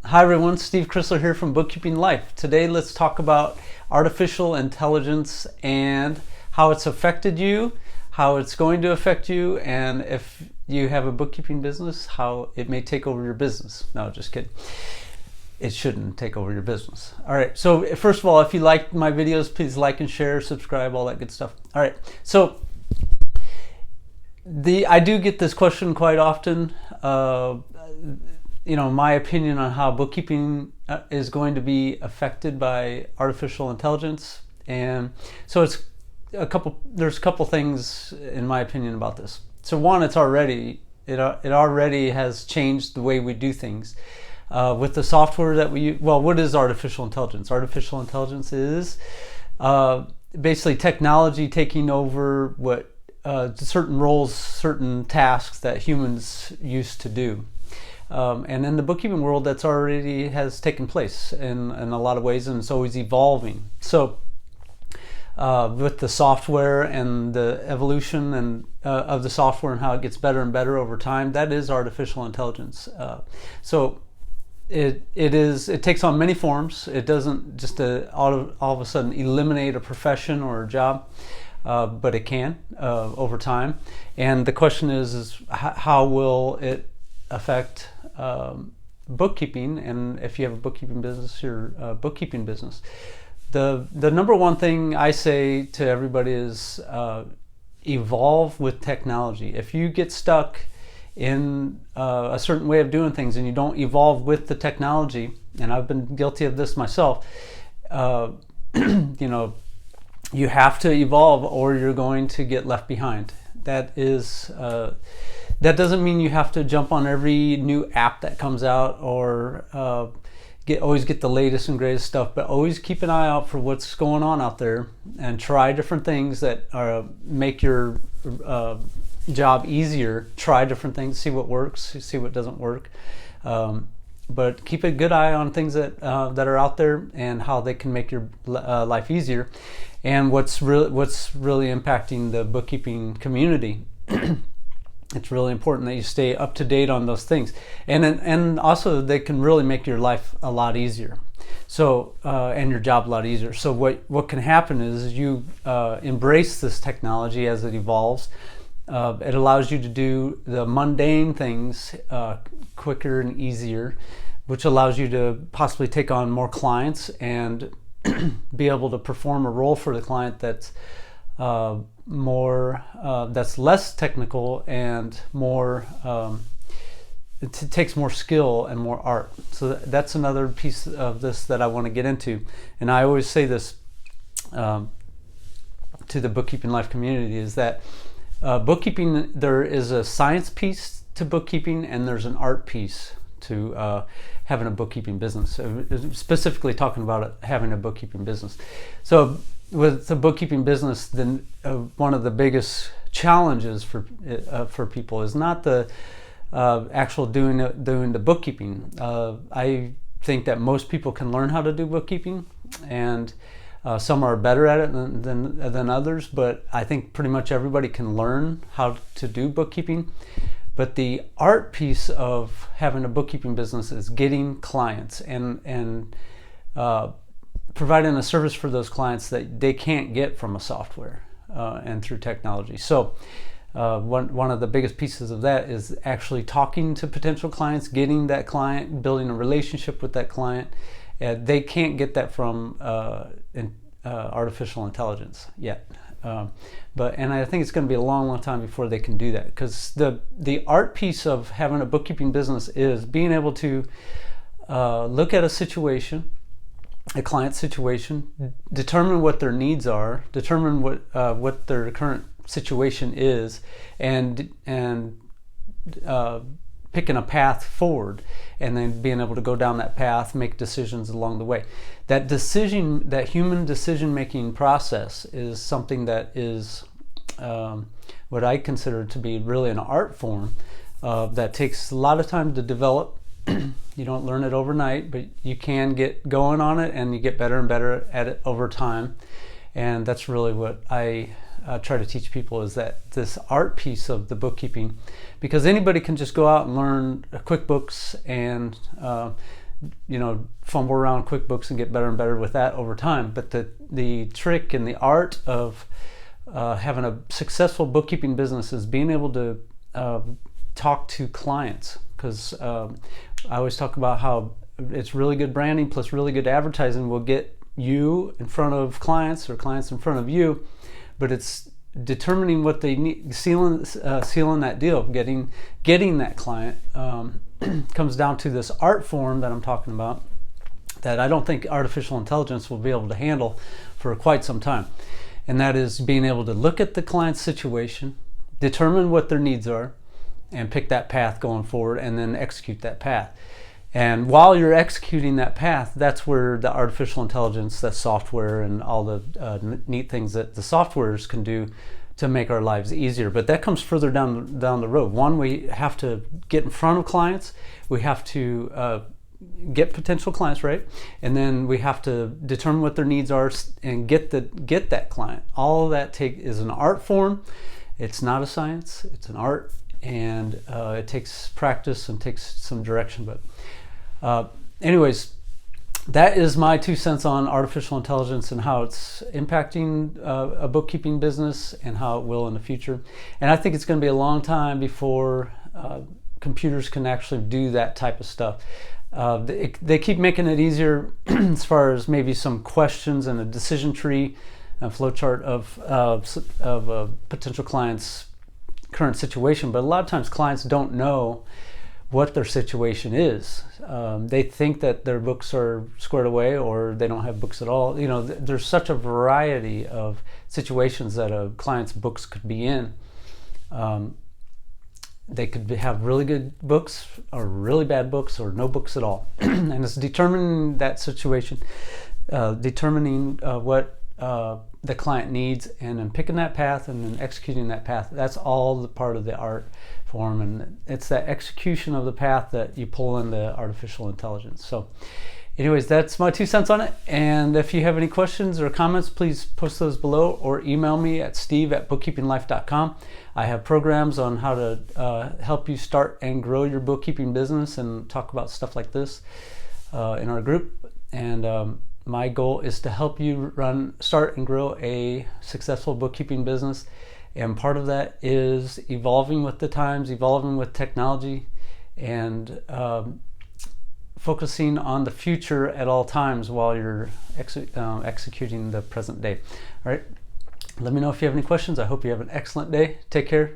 Hi everyone, Steve Chrysler here from Bookkeeping Life. Today let's talk about artificial intelligence and how it's affected you, how it's going to affect you, and if you have a bookkeeping business, how it may take over your business. No, just kidding. It shouldn't take over your business. All right, so first of all, if you like my videos, please like and share, subscribe, all that good stuff. All right, so I do get this question quite often. My opinion on how bookkeeping is going to be affected by artificial intelligence, and so there's a couple things in my opinion about this. So one, it already has changed the way we do things with the software that we use. Well, what is artificial intelligence? Artificial intelligence is basically technology taking over what certain roles, certain tasks that humans used to do. And in the bookkeeping world, that's already has taken place in a lot of ways, and it's always evolving. So with the software and the evolution and of the software and how it gets better and better over time, that is artificial intelligence. So it takes on many forms. It doesn't just all of a sudden eliminate a profession or a job, but it can over time. And the question is how will it affect bookkeeping, and if you have a bookkeeping business, your bookkeeping business. The number one thing I say to everybody is evolve with technology. If you get stuck in a certain way of doing things and you don't evolve with the technology, and I've been guilty of this myself, you have to evolve or you're going to get left behind. That doesn't mean you have to jump on every new app that comes out or always get the latest and greatest stuff, but always keep an eye out for what's going on out there and try different things that make your job easier. Try different things, see what works, see what doesn't work. But keep a good eye on things that are out there and how they can make your life easier, and what's really impacting the bookkeeping community. It's really important that you stay up to date on those things, and also they can really make your life a lot easier. So and your job a lot easier. So what can happen is you embrace this technology as it evolves. It allows you to do the mundane things quicker and easier, which allows you to possibly take on more clients and be able to perform a role for the client that's that's less technical and more it takes more skill and more art. So that's another piece of this that I want to get into, and I always say this to the Bookkeeping Life community, is that bookkeeping, there is a science piece to bookkeeping and there's an art piece to having a bookkeeping business, specifically talking about having a bookkeeping business. So with the bookkeeping business, then one of the biggest challenges for people is not the actual doing the bookkeeping. I think that most people can learn how to do bookkeeping, and some are better at it than others, but I think pretty much everybody can learn how to do bookkeeping. But the art piece of having a bookkeeping business is getting clients and providing a service for those clients that they can't get from a software and through technology. So one of the biggest pieces of that is actually talking to potential clients, getting that client, building a relationship with that client. They can't get that from artificial intelligence yet. And I think it's going to be a long time before they can do that, because the art piece of having a bookkeeping business is being able to look at a situation, a client situation, determine what their needs are, determine what their current situation is, and picking a path forward, and then being able to go down that path, make decisions along the way. That human decision-making process is something that is what I consider to be really an art form that takes a lot of time to develop. You don't learn it overnight, but you can get going on it, and you get better and better at it over time. And that's really what I try to teach people, is that this art piece of the bookkeeping, because anybody can just go out and learn QuickBooks and fumble around QuickBooks and get better and better with that over time. But the trick and the art of having a successful bookkeeping business is being able to talk to clients, because I always talk about how it's really good branding plus really good advertising will get you in front of clients or clients in front of you, but it's determining what they need, sealing that deal, getting that client comes down to this art form that I'm talking about, that I don't think artificial intelligence will be able to handle for quite some time. And that is being able to look at the client's situation, determine what their needs are, and pick that path going forward, and then execute that path. And while you're executing that path, that's where the artificial intelligence, that software, and all the neat things that the softwares can do to make our lives easier. But that comes further down the road. One, we have to get in front of clients. We have to get potential clients, right? And then we have to determine what their needs are and get that client. All of that is an art form. It's not a science. It's an art, and it takes practice and takes some direction. But anyways, that is my 2 cents on artificial intelligence and how it's impacting a bookkeeping business and how it will in the future. And I think it's going to be a long time before computers can actually do that type of stuff. They keep making it easier as far as maybe some questions and a decision tree, a flowchart of a potential client's current situation. But a lot of times clients don't know what their situation is. They think that their books are squared away, or they don't have books at all. There's such a variety of situations that a client's books could be in. They could have really good books or really bad books or no books at all. And it's determining that situation, determining what the client needs, and then picking that path and then executing that path. That's all the part of the art form, and it's that execution of the path that you pull into artificial intelligence. So anyways, that's my 2 cents on it. And if you have any questions or comments, please post those below or email me at steve@bookkeepinglife.com. I have programs on how to help you start and grow your bookkeeping business, and talk about stuff like this in our group. And my goal is to help you start and grow a successful bookkeeping business. And part of that is evolving with the times, evolving with technology, and focusing on the future at all times while you're executing the present day. All right. Let me know if you have any questions. I hope you have an excellent day. Take care.